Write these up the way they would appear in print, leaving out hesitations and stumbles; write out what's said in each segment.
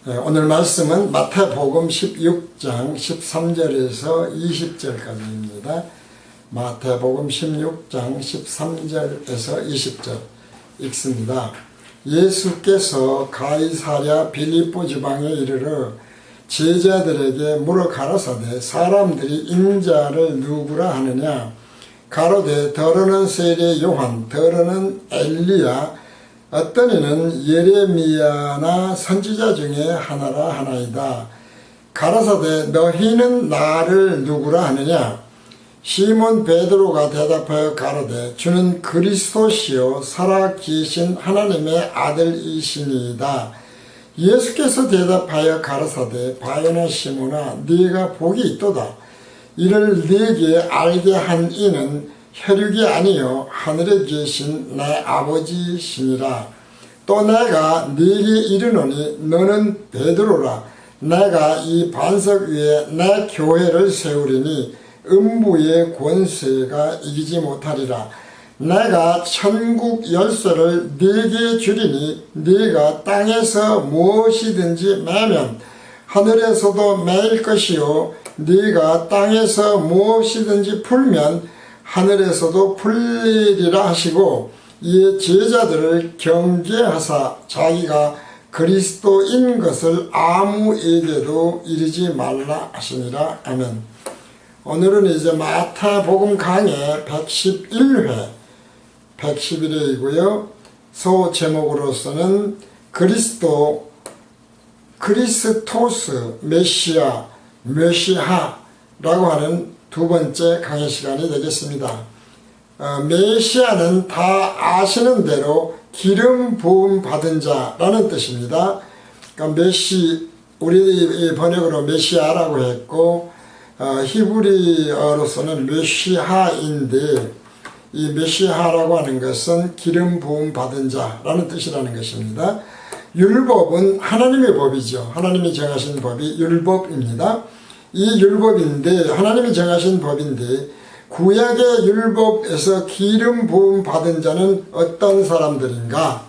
오늘 말씀은 마태복음 16장 13절에서 20절까지입니다. 마태복음 16장 13절에서 20절 읽습니다. 예수께서 가이사랴 빌립보 지방에 이르러 제자들에게 물어 가라사대 사람들이 인자를 누구라 하느냐 가로되 더러는 세례 요한 더러는 엘리야 어떤 이는 예레미야나 선지자 중에 하나라 하나이다. 가라사대 너희는 나를 누구라 하느냐 시몬 베드로가 대답하여 가로되 주는 그리스도시요 살아계신 하나님의 아들이시니이다. 예수께서 대답하여 가라사대 바요나 시몬아 네가 복이 있도다. 이를 네게 알게 한 이는 혈육이 아니요 하늘에 계신 내 아버지시니라. 또 내가 네게 이르노니 너는 베드로라. 내가 이 반석 위에 내 교회를 세우리니 음부의 권세가 이기지 못하리라. 내가 천국 열쇠를 네게 주리니 네가 땅에서 무엇이든지 매면 하늘에서도 매일 것이요 네가 땅에서 무엇이든지 풀면 하늘에서도 풀리리라 하시고 이에 제자들을 경계하사 자기가 그리스도인 것을 아무에게도 이르지 말라 하시니라. 아멘. 오늘은 이제 마태복음 강의 111회 111회이고요. 소 제목으로서는 그리스토스 메시아라고 하는 두 번째 강의 시간이 되겠습니다. 메시아는 다 아시는 대로 기름 부음 받은 자라는 뜻입니다. 그러니까 우리 번역으로 메시아라고 했고 히브리어로서는 메시하인데 이 메시하라고 하는 것은 기름 부음 받은 자라는 뜻이라는 것입니다. 율법은 하나님의 법이죠. 하나님이 정하신 법이 율법입니다. 이 율법인데 하나님이 정하신 법인데 구약의 율법에서 기름 부음 받은 자는 어떤 사람들인가?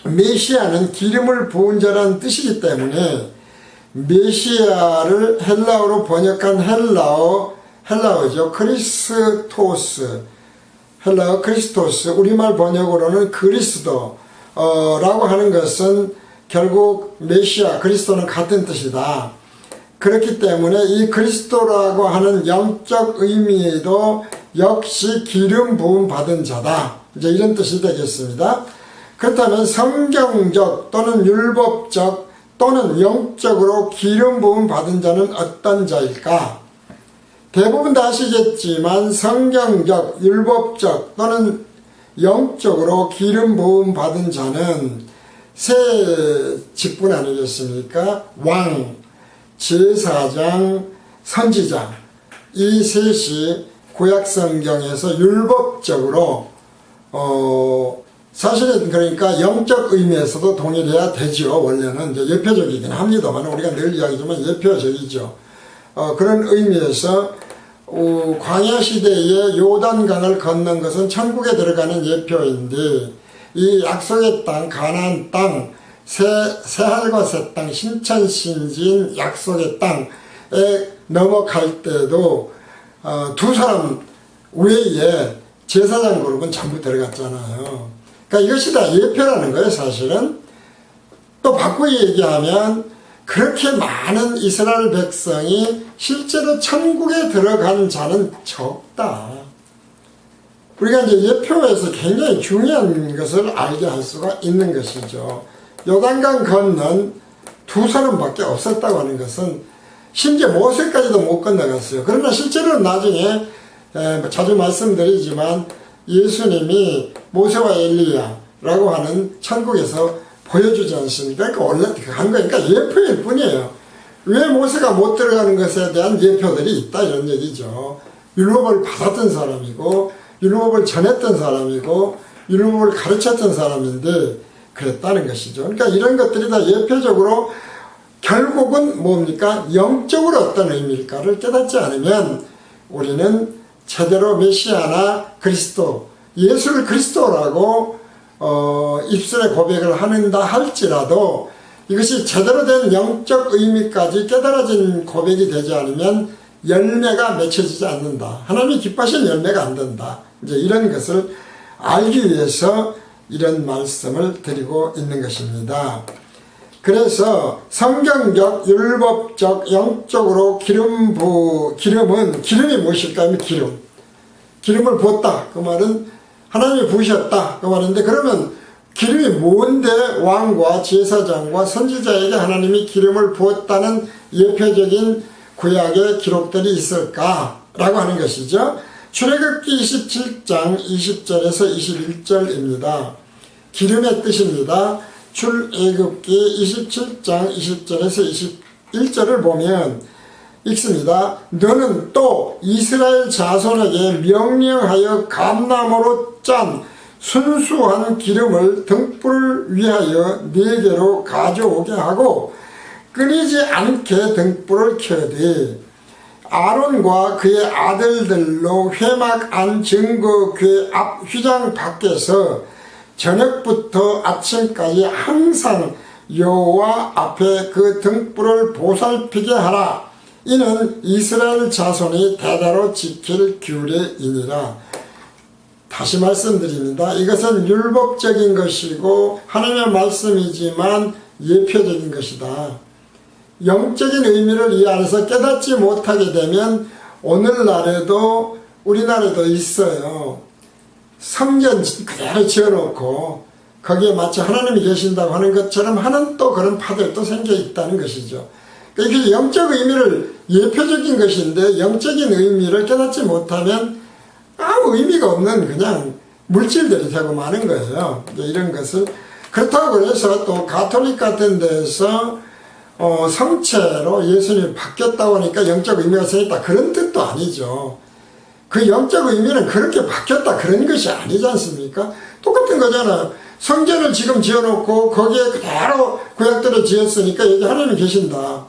메시아는 기름을 부은 자라는 뜻이기 때문에 메시아를 헬라어로 번역한 헬라어죠. 헬라어 크리스토스 우리말 번역으로는 그리스도라고 하는 것은 결국 메시아 그리스도는 같은 뜻이다. 그렇기 때문에 이 그리스도라고 하는 영적 의미에도 역시 기름 부음 받은 자다. 이제 이런 뜻이 되겠습니다. 그렇다면 성경적 또는 율법적 또는 영적으로 기름 부음 받은 자는 어떤 자일까? 대부분 다 아시겠지만 성경적, 율법적 또는 영적으로 기름 부음 받은 자는 세 직분 아니겠습니까? 왕, 제사장, 선지자 이 셋이 구약성경에서 율법적으로 사실은 그러니까 영적 의미에서도 동일해야 되죠. 원래는 이제 예표적이긴 합니다만 우리가 늘 이야기하지만 예표적이죠. 그런 의미에서 광야 시대에 요단강을 건넌 것은 천국에 들어가는 예표인데 이 약속의 땅 가나안 땅 새하늘과 새 땅 신천신진 약속의 땅에 넘어갈 때도 두 사람 외에 제사장 그룹은 전부 들어갔잖아요. 그러니까 이것이 다 예표라는 거예요. 사실은 또 바꾸게 얘기하면 그렇게 많은 이스라엘 백성이 실제로 천국에 들어간 자는 적다. 우리가 이제 예표에서 굉장히 중요한 것을 알게 할 수가 있는 것이죠. 요단강 건넌 두 사람밖에 없었다고 하는 것은 심지어 모세까지도 못 건너갔어요. 그러나 실제로 나중에 자주 말씀드리지만 예수님이 모세와 엘리야라고 하는 천국에서 보여주지 않습니까? 그러니까 원래 한 거니까 예표일 뿐이에요. 왜 모세가 못 들어가는 것에 대한 예표들이 있다 이런 얘기죠. 율법을 받았던 사람이고 율법을 전했던 사람이고 율법을 가르쳤던 사람인데 그랬다는 것이죠. 그러니까 이런 것들이 다 예표적으로 결국은 뭡니까? 영적으로 어떤 의미일까를 깨닫지 않으면 우리는 제대로 메시아나 그리스도, 예수를 그리스도라고 입술에 고백을 하는다 할지라도 이것이 제대로 된 영적 의미까지 깨달아진 고백이 되지 않으면 열매가 맺혀지지 않는다. 하나님이 기뻐하시는 열매가 안 된다. 이제 이런 것을 알기 위해서 이런 말씀을 드리고 있는 것입니다. 그래서 성경적, 율법적, 영적으로 기름은 기름이 무엇일까 하면 기름을 부었다. 그 말은 하나님이 부으셨다. 그 말인데 그러면 기름이 뭔데 왕과 제사장과 선지자에게 하나님이 기름을 부었다는 예표적인 구약의 기록들이 있을까라고 하는 것이죠. 출애굽기 27장 20절에서 21절입니다. 기름의 뜻입니다. 출애굽기 27장 20절에서 21절을 보면 읽습니다. 너는 또 이스라엘 자손에게 명령하여 감나무로 짠 순수한 기름을 등불을 위하여 네게로 가져오게 하고 끊이지 않게 등불을 켜되 아론과 그의 아들들로 회막 안 증거궤 앞 휘장 밖에서 저녁부터 아침까지 항상 여호와 앞에 그 등불을 보살피게 하라. 이는 이스라엘 자손이 대대로 지킬 규례이니라. 다시 말씀드립니다. 이것은 율법적인 것이고 하나님의 말씀이지만 예표적인 것이다. 영적인 의미를 이 안에서 깨닫지 못하게 되면 오늘날에도 우리나라에도 있어요. 성전 그대로 지어놓고 거기에 마치 하나님이 계신다고 하는 것처럼 하는 또 그런 파들도 생겨 있다는 것이죠. 이게 영적 의미를 예표적인 것인데 영적인 의미를 깨닫지 못하면 아무 의미가 없는 그냥 물질들이 되고 마는 거예요. 이런 것을 그렇다고 그래서 또 가톨릭 같은 데서 성체로 예수님이 바뀌었다고 하니까 영적 의미가 생겼다 그런 뜻도 아니죠. 그 영적 의미는 그렇게 바뀌었다 그런 것이 아니지 않습니까? 똑같은 거잖아요. 성전을 지금 지어놓고 거기에 그대로 구약들을 지었으니까 여기 하나님이 계신다.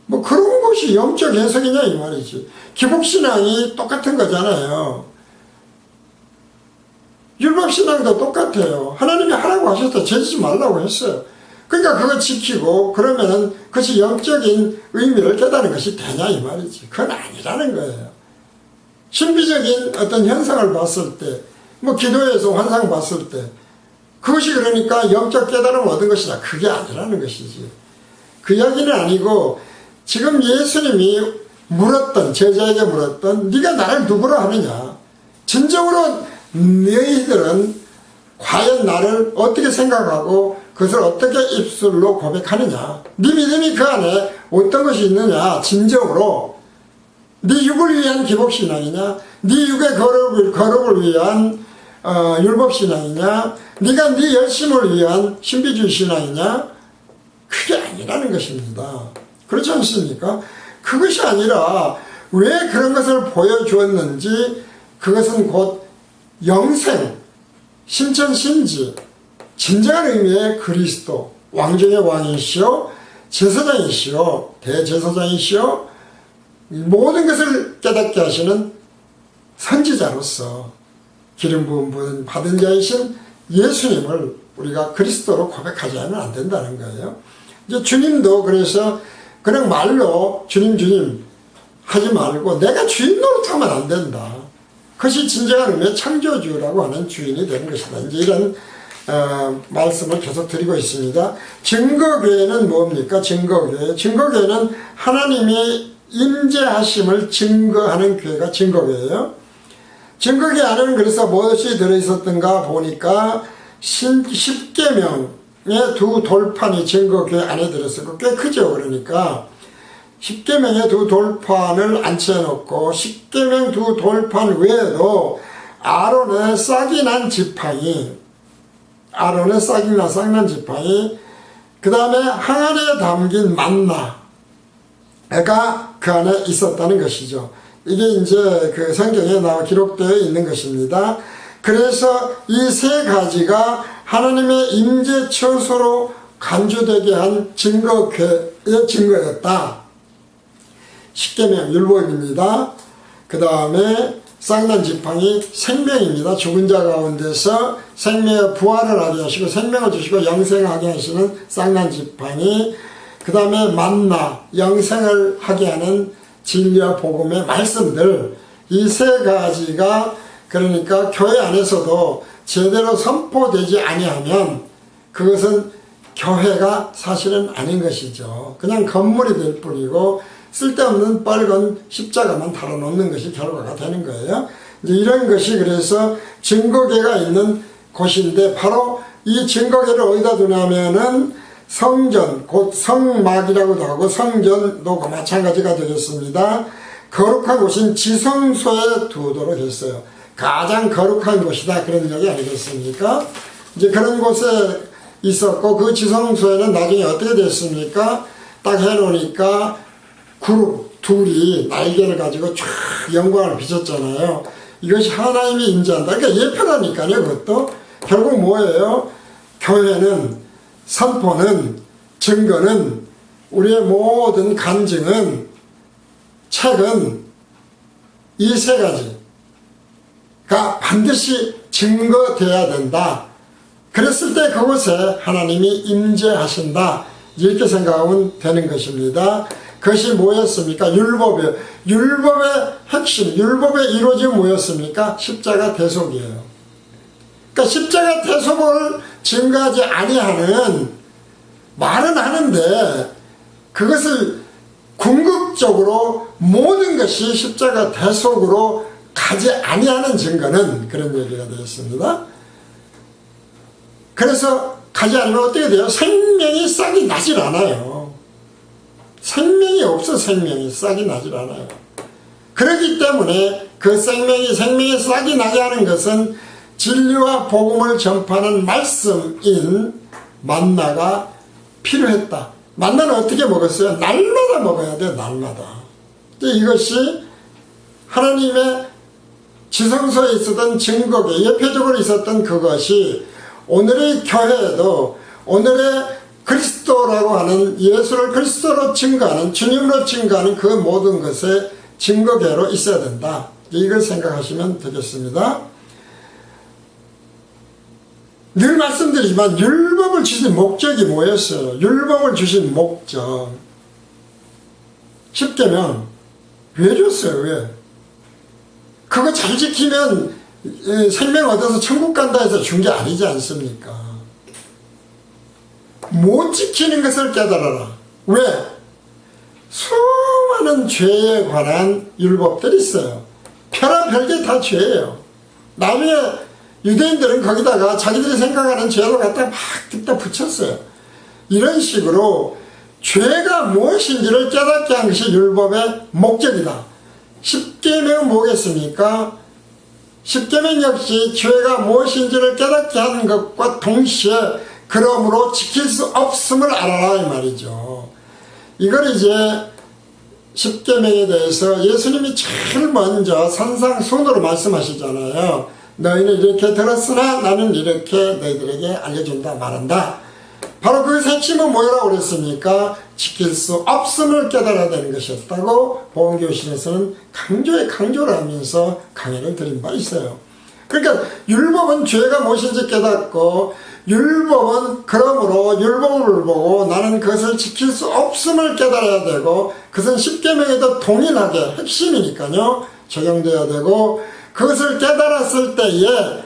뭐 그런 것이 영적 해석이냐 이 말이지. 기복신앙이 똑같은 거잖아요. 율법신앙도 똑같아요. 하나님이 하라고 하셨다. 죄지지 말라고 했어요. 그러니까 그거 지키고 그러면은 그것이 영적인 의미를 깨달은 것이 되냐 이 말이지. 그건 아니라는 거예요. 신비적인 어떤 현상을 봤을 때, 뭐 기도에서 환상 봤을 때 그것이 그러니까 영적 깨달음을 얻은 것이다. 그게 아니라는 것이지. 그 이야기는 아니고 지금 예수님이 물었던 제자에게 물었던 네가 나를 누구로 하느냐. 진정으로 너희들은 과연 나를 어떻게 생각하고 그것을 어떻게 입술로 고백하느냐. 네 믿음이 그 안에 어떤 것이 있느냐. 진정으로 네 육을 위한 기복신앙이냐, 네 육의 거룩을 위한 율법신앙이냐, 네가 네 열심을 위한 신비주의 신앙이냐. 그게 아니라는 것입니다. 그렇지 않습니까? 그것이 아니라 왜 그런 것을 보여주었는지 그것은 곧 영생, 신천신지, 진정한 의미의 그리스도, 왕중의 왕이시오, 제사장이시오, 대제사장이시오, 모든 것을 깨닫게 하시는 선지자로서 기름 부음 받은 자이신 예수님을 우리가 그리스도로 고백하지 않으면 안 된다는 거예요. 이제 주님도 그래서 그냥 말로 주님 하지 말고 내가 주인 노릇하면 안 된다. 그것이 진정한 의미의 창조주라고 하는 주인이 되는 것이다. 이제 이런 말씀을 계속 드리고 있습니다. 증거교회는 뭡니까? 증거교회는 하나님이 임재하심을 증거하는 교회가 증거교회예요. 증거교회 안에는 그래서 무엇이 들어있었던가 보니까 10계명의 두 돌판이 증거교회 안에 들었었고 꽤 크죠. 그러니까 10계명의 두 돌판을 안치해놓고 10계명 두 돌판 외에도 아론의 싹이 난 지팡이, 그 다음에 항아리에 담긴 만나가 그 안에 있었다는 것이죠. 이게 이제 그 성경에 기록되어 있는 것입니다. 그래서 이 세 가지가 하나님의 임재 처소로 간주되게 한 증거의 증거였다. 10계명 율법입니다. 그 다음에 쌍난 지팡이 생명입니다. 죽은 자 가운데서 생명의 부활을 하게 하시고 생명을 주시고 영생하게 하시는 쌍난 지팡이, 그 다음에 만나 영생을 하게 하는 진리와 복음의 말씀들, 이 세 가지가 그러니까 교회 안에서도 제대로 선포되지 아니하면 그것은 교회가 사실은 아닌 것이죠. 그냥 건물이 될 뿐이고 쓸데없는 빨간 십자가만 달아놓는 것이 결과가 되는 거예요. 이제 이런 것이 그래서 증거계가 있는 곳인데, 바로 이 증거계를 어디다 두냐면은 성전, 곧 성막이라고도 하고 성전도 마찬가지가 되겠습니다. 거룩한 곳인 지성소에 두도록 했어요. 가장 거룩한 곳이다, 그런 이야기 아니겠습니까? 이제 그런 곳에 있었고, 그 지성소에는 나중에 어떻게 됐습니까? 딱 해놓으니까 그룹 둘이 날개를 가지고 쫙 영광을 비쳤잖아요. 이것이 하나님이 임재한다. 그러니까 예표라니까요. 그것도 결국 뭐예요? 교회는, 선포는, 증거는, 우리의 모든 간증은, 책은 이 세 가지가 반드시 증거돼야 된다. 그랬을 때 그곳에 하나님이 임재하신다, 이렇게 생각하면 되는 것입니다. 그것이 뭐였습니까? 율법이에요. 율법의 핵심, 율법의 이루어짐이 뭐였습니까? 십자가 대속이에요. 그러니까 십자가 대속을 증거하지 아니하는 말은 하는데, 그것을 궁극적으로 모든 것이 십자가 대속으로 가지 아니하는 증거는, 그런 얘기가 되었습니다. 그래서 가지 않으면 어떻게 돼요? 생명이 싹이 나질 않아요. 생명이 없어. 생명이 싹이 나질 않아요. 그렇기 때문에 그 생명이 싹이 나게 하는 것은 진리와 복음을 전파하는 말씀인 만나가 필요했다. 만나는 어떻게 먹었어요? 날마다 먹어야 돼. 날마다. 이것이 하나님의 지성소에 있었던 증거계, 예표적으로 있었던 그것이 오늘의 교회에도, 오늘의 그리스도라고 하는, 예수를 그리스도로 증거하는, 주님으로 증거하는 그 모든 것의 증거계로 있어야 된다. 이걸 생각하시면 되겠습니다. 늘 말씀드리지만 율법을 주신 목적이 뭐였어요? 율법을 주신 목적, 십계명 왜 줬어요? 왜? 그거 잘 지키면 생명 얻어서 천국 간다 해서 준 게 아니지 않습니까? 못 지키는 것을 깨달아라. 왜? 수많은 죄에 관한 율법들이 있어요. 별게 다 죄예요. 나중에 유대인들은 거기다가 자기들이 생각하는 죄를 갖다 막 듣다 붙였어요. 이런 식으로 죄가 무엇인지를 깨닫게 한 것이 율법의 목적이다. 십계명은 뭐겠습니까? 십계명 역시 죄가 무엇인지를 깨닫게 하는 것과 동시에 그러므로 지킬 수 없음을 알아라, 이 말이죠. 이걸 이제 십계명에 대해서 예수님이 제일 먼저 산상순으로 말씀하시잖아요. 너희는 이렇게 들었으나 나는 이렇게 너희들에게 알려준다, 말한다. 바로 그 핵심은 뭐라고 그랬습니까? 지킬 수 없음을 깨달아야 되는 것이었다고 보험교실에서는 강조를 하면서 강의를 드린 바 있어요. 그러니까 율법은 죄가 무엇인지 깨닫고, 율법은 그러므로 율법을 보고 나는 그것을 지킬 수 없음을 깨달아야 되고, 그것은 십계명에도 동일하게 핵심이니까요, 적용돼야 되고, 그것을 깨달았을 때에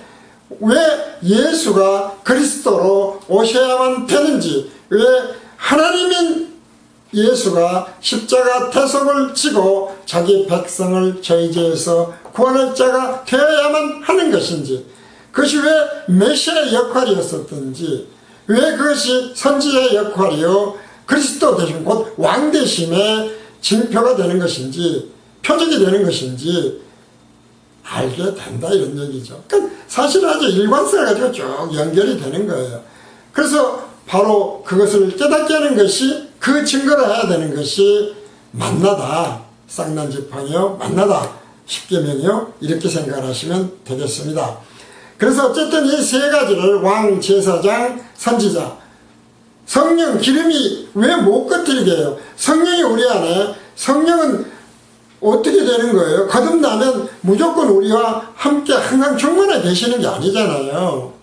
왜 예수가 그리스도로 오셔야만 되는지, 왜 하나님인 예수가 십자가 대속을 지고 자기 백성을 저희 죄에서 구원할 자가 되어야만 하는 것인지, 그것이 왜 메시아의 역할이었었던지, 왜 그것이 선지자의 역할이요 그리스도 되심, 곧 왕되심의 징표가 되는 것인지, 표적이 되는 것인지 알게 된다, 이런 얘기죠. 그러니까 사실 아주 일관성을 가지고 쭉 연결이 되는 거예요. 그래서 바로 그것을 깨닫게 하는 것이, 그 증거를 해야 되는 것이 만나다, 쌍난 지팡이요, 만나다, 십계명이요, 이렇게 생각하시면 되겠습니다. 그래서 어쨌든 이 세 가지를 왕, 제사장, 선지자, 성령, 기름이 왜 못 꺼뜨리게 해요? 성령이 우리 안에, 성령은 어떻게 되는 거예요? 거듭나면 무조건 우리와 함께 항상 충만해 계시는 게 아니잖아요.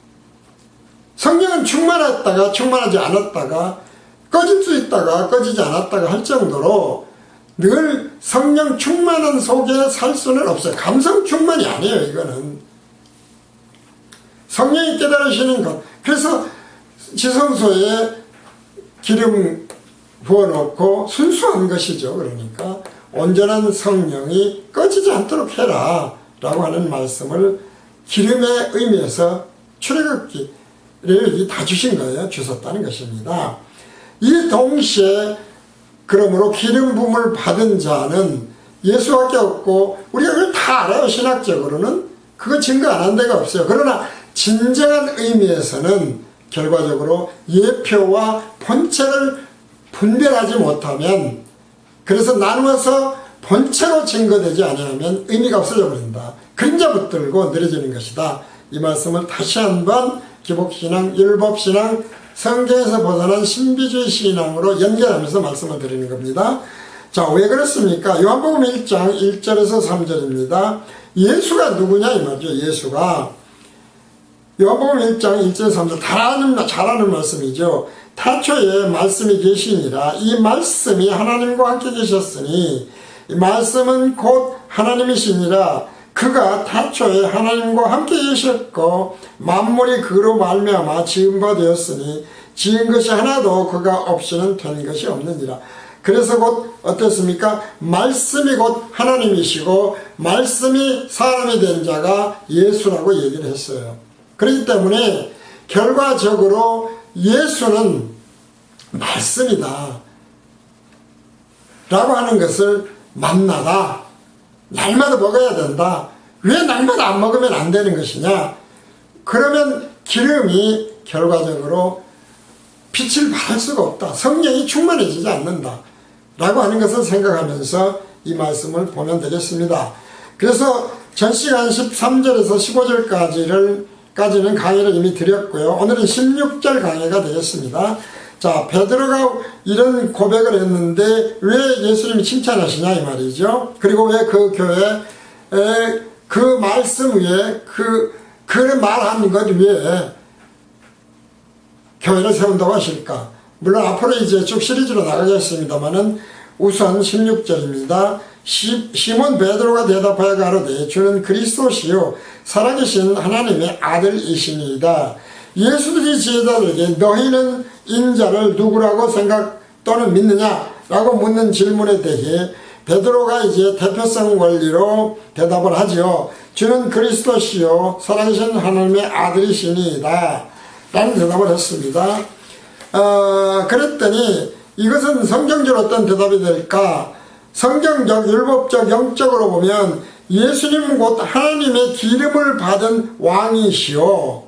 성령은 충만했다가 충만하지 않았다가 꺼질 수 있다가 꺼지지 않았다가 할 정도로 늘 성령 충만한 속에 살 수는 없어요. 감성 충만이 아니에요. 이거는 성령이 깨달으시는 것. 그래서 지성소에 기름 부어놓고 순수한 것이죠. 그러니까 온전한 성령이 꺼지지 않도록 해라 라고 하는 말씀을 기름의 의미에서 출애굽기를 다 주신 거예요. 주셨다는 것입니다. 이 동시에 그러므로 기름 부음을 받은 자는 예수밖에 없고 우리가 그걸 다 알아요. 신학적으로는 그거 증거 안 한 데가 없어요. 그러나 진정한 의미에서는 결과적으로 예표와 본체를 분별하지 못하면, 그래서 나누어서 본체로 증거되지 않으면 의미가 없어져 버린다. 그림자 붙들고 느려지는 것이다. 이 말씀을 다시 한번 기복신앙, 율법신앙, 성경에서 벗어난 신비주의 신앙으로 연결하면서 말씀을 드리는 겁니다. 자, 왜 그렇습니까? 요한복음 1장 1절에서 3절입니다. 예수가 누구냐 이 말이죠. 예수가 요한복음 1장 1절 3절 잘하는 말씀이죠. 타초에 말씀이 계시니라. 이 말씀이 하나님과 함께 계셨으니 이 말씀은 곧 하나님이시니라. 그가 타초에 하나님과 함께 계셨고 만물이 그로 말미암아 지은 바 되었으니 지은 것이 하나도 그가 없이는 된 것이 없느니라. 그래서 곧 어떻습니까? 말씀이 곧 하나님이시고 말씀이 사람이 된 자가 예수라고 얘기를 했어요. 그렇기 때문에 결과적으로 예수는 말씀이다 라고 하는 것을 만나다, 날마다 먹어야 된다. 왜 날마다 안 먹으면 안 되는 것이냐? 그러면 기름이 결과적으로 빛을 발할 수가 없다. 성령이 충만해지지 않는다 라고 하는 것을 생각하면서 이 말씀을 보면 되겠습니다. 그래서 전 시간 13절에서 15절까지는 강의를 이미 드렸고요. 오늘은 16절 강의가 되겠습니다. 자, 베드로가 이런 고백을 했는데 왜 예수님이 칭찬하시냐 이 말이죠. 그리고 왜 그 교회에 그 말씀 위에 그 말하는 것 위에 교회를 세운다고 하실까? 물론 앞으로 이제 쭉 시리즈로 나가겠습니다만은 우선 16절입니다. 시몬 베드로가 대답하여 가로되 주는 그리스도시요 살아계신 하나님의 아들이시니이다. 예수들이 제자들에게 너희는 인자를 누구라고 생각 또는 믿느냐라고 묻는 질문에 대해 베드로가 이제 대표성 원리로 대답을 하죠. 주는 그리스도시요 살아계신 하나님의 아들이시니이다 라는 대답을 했습니다. 그랬더니 이것은 성경적으로 어떤 대답이 될까? 성경적, 율법적, 영적으로 보면 예수님은 곧 하나님의 기름을 받은 왕이시오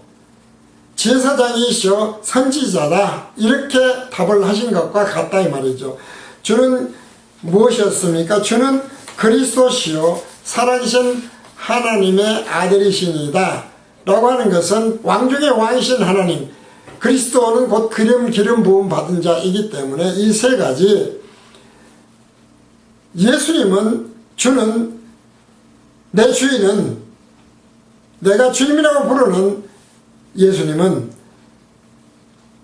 제사장이시오 선지자다 이렇게 답을 하신 것과 같다 이 말이죠. 주는 무엇이었습니까? 주는 그리스도시요 살아계신 하나님의 아들이시니다 라고 하는 것은 왕 중의 왕이신 하나님, 그리스도는 곧 기름 부음 받은 자이기 때문에 이 세 가지, 예수님은 주는, 내 주인은, 내가 주님이라고 부르는 예수님은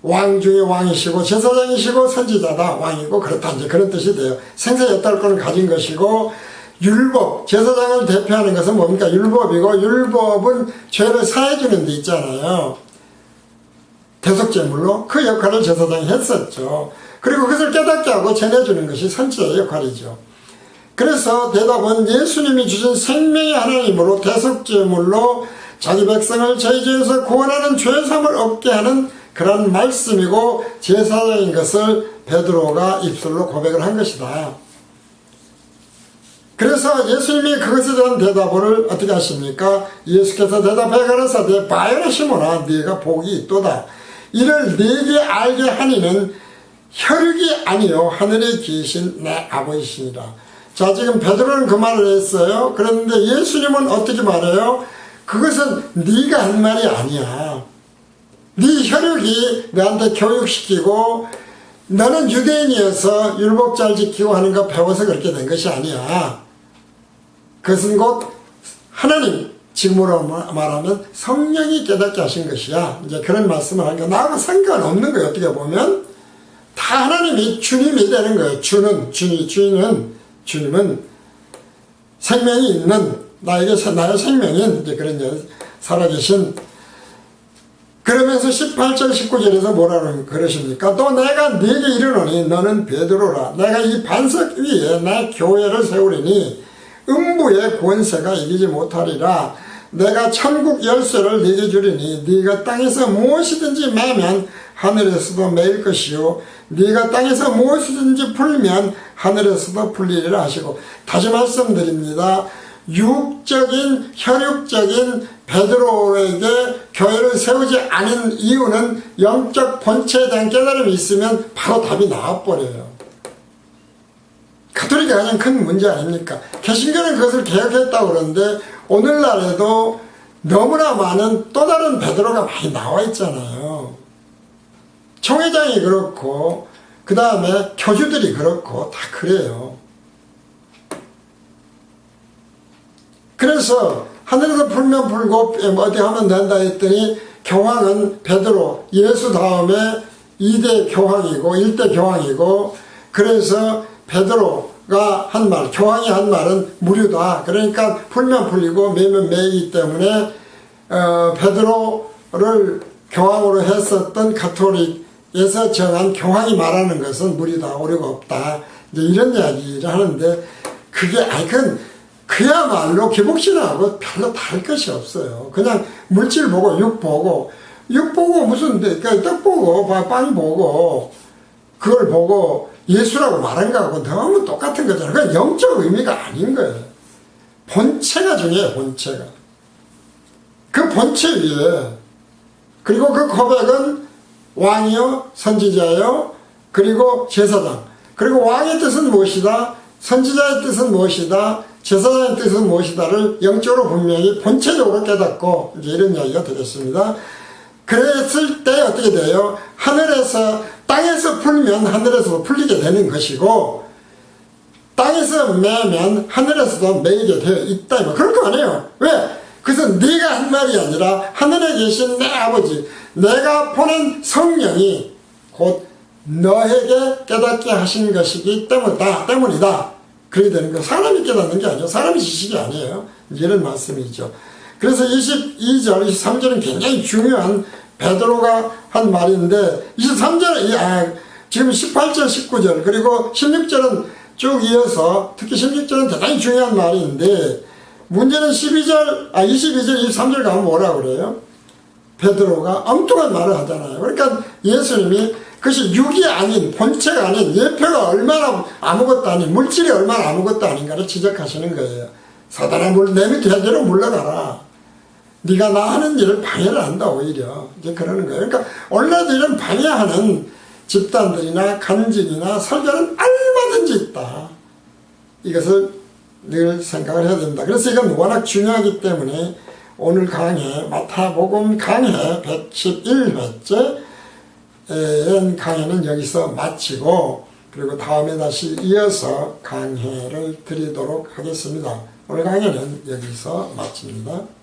왕 중의 왕이시고 제사장이시고 선지자다, 왕이고 그렇다 이제 그런 뜻이 돼요. 생사여탈권을 가진 것이고, 율법, 제사장을 대표하는 것은 뭡니까? 율법이고, 율법은 죄를 사해주는 데 있잖아요. 대속제물로 그 역할을 제사장이 했었죠. 그리고 그것을 깨닫게 하고 전해주는 것이 선지자의 역할이죠. 그래서 대답은 예수님이 주신 생명의 하나님으로 대속제물로 자기 백성을 저희 죄에서 구원하는 죄사함을 얻게 하는 그런 말씀이고 제사장인 것을 베드로가 입술로 고백을 한 것이다. 그래서 예수님이 그것에 대한 대답을 어떻게 하십니까? 예수께서 대답해 가라사대 바요나 시몬아 네가 복이 있도다. 이를 네게 알게 하니는 혈육이 아니요 하늘에 계신 내 아버지시니라. 자, 지금 베드로는 그 말을 했어요. 그런데 예수님은 어떻게 말해요? 그것은 네가 한 말이 아니야. 네 혈육이 너한테 교육시키고 너는 유대인이어서 율법 잘 지키고 하는 거 배워서 그렇게 된 것이 아니야 그것은 곧 하나님, 지금으로 말하면 성령이 깨닫게 하신 것이야. 이제 그런 말씀을 하니까 나하고 상관없는 거예요. 어떻게 보면 다 하나님이 주님이 되는 거예요. 주님은 생명이 있는 나의 생명인 이제 그런 살아계신. 그러면서 18절 19절에서 뭐라고 그러십니까? 또 내가 네게 이르노니 너는 베드로라. 내가 이 반석 위에 내 교회를 세우리니 음부의 권세가 이기지 못하리라. 내가 천국 열쇠를 네게 주리니 네가 땅에서 무엇이든지 매면 하늘에서도 매일 것이요 네가 땅에서 무엇이든지 풀면 하늘에서도 풀리리라 하시고, 다시 말씀드립니다. 육적인 혈육적인 베드로에게 교회를 세우지 않은 이유는 영적 본체에 대한 깨달음이 있으면 바로 답이 나와버려요. 가톨릭의 가장 큰 문제 아닙니까? 개신교는 그것을 개혁했다고 그러는데 오늘날에도 너무나 많은 또 다른 베드로가 많이 나와 있잖아요. 총회장이 그렇고 그 다음에 교주들이 그렇고 다 그래요. 그래서 하늘에서 풀면 풀고 어디 하면 된다 했더니 교황은 베드로, 예수 다음에 2대 교황이고 1대 교황이고, 그래서 베드로가 한 말, 교황이 한 말은 무료다. 그러니까 풀면 풀리고 매면 매이기 때문에 베드로를 교황으로 했었던 가톨릭에서 정한 교황이 말하는 것은 무리다, 오류가 없다. 이제 이런 이야기를 하는데 그게 그야말로 기복신하고 별로 다를 것이 없어요. 그냥 물질 보고 육 보고 무슨 떡 보고 빵 보고 그걸 보고 예수라고 말한 거하고 너무 똑같은 거잖아요. 그건 영적 의미가 아닌 거예요. 본체가 중요해요. 본체가. 그 본체 위에, 그리고 그 고백은 왕이요 선지자요 그리고 제사장, 그리고 왕의 뜻은 무엇이다, 선지자의 뜻은 무엇이다, 제사장의 뜻은 무엇이다를 영적으로 분명히 본체적으로 깨닫고 이제 이런 이야기가 되겠습니다. 그랬을 때 어떻게 돼요? 하늘에서 땅에서 풀면 하늘에서도 풀리게 되는 것이고, 땅에서 매면 하늘에서도 매이게 되어 있다. 그럴 거 아니에요. 왜? 그것은 네가 한 말이 아니라 하늘에 계신 내 아버지, 내가 보낸 성령이 곧 너에게 깨닫게 하신 것이기 때문이다. 그렇게 되는 거. 사람이 깨닫는 게 아니에요. 사람의 지식이 아니에요. 이런 말씀이죠. 그래서 22절, 23절은 굉장히 중요한 베드로가 한 말인데, 23절, 지금 18절, 19절, 그리고 16절은 쭉 이어서, 특히 16절은 대단히 중요한 말인데, 문제는 22절, 23절 가면 뭐라 그래요? 베드로가 엉뚱한 말을 하잖아요. 그러니까 예수님이 그것이 육이 아닌, 본체가 아닌, 예표가 얼마나 아무것도 아닌, 물질이 얼마나 아무것도 아닌가를 지적하시는 거예요. 사단아, 내 밑에 대로 물러가라. 네가 나 하는 일을 방해를 한다, 오히려. 이제 그러는 거예요. 그러니까 오늘날도 이런 방해하는 집단들이나 간증이나 설교는 얼마든지 있다. 이것을 늘 생각을 해야 됩니다. 그래서 이건 워낙 중요하기 때문에 오늘 강해, 마태복음 강해 111회째 강해는 여기서 마치고, 그리고 다음에 다시 이어서 강해를 드리도록 하겠습니다. 오늘 강해는 여기서 마칩니다.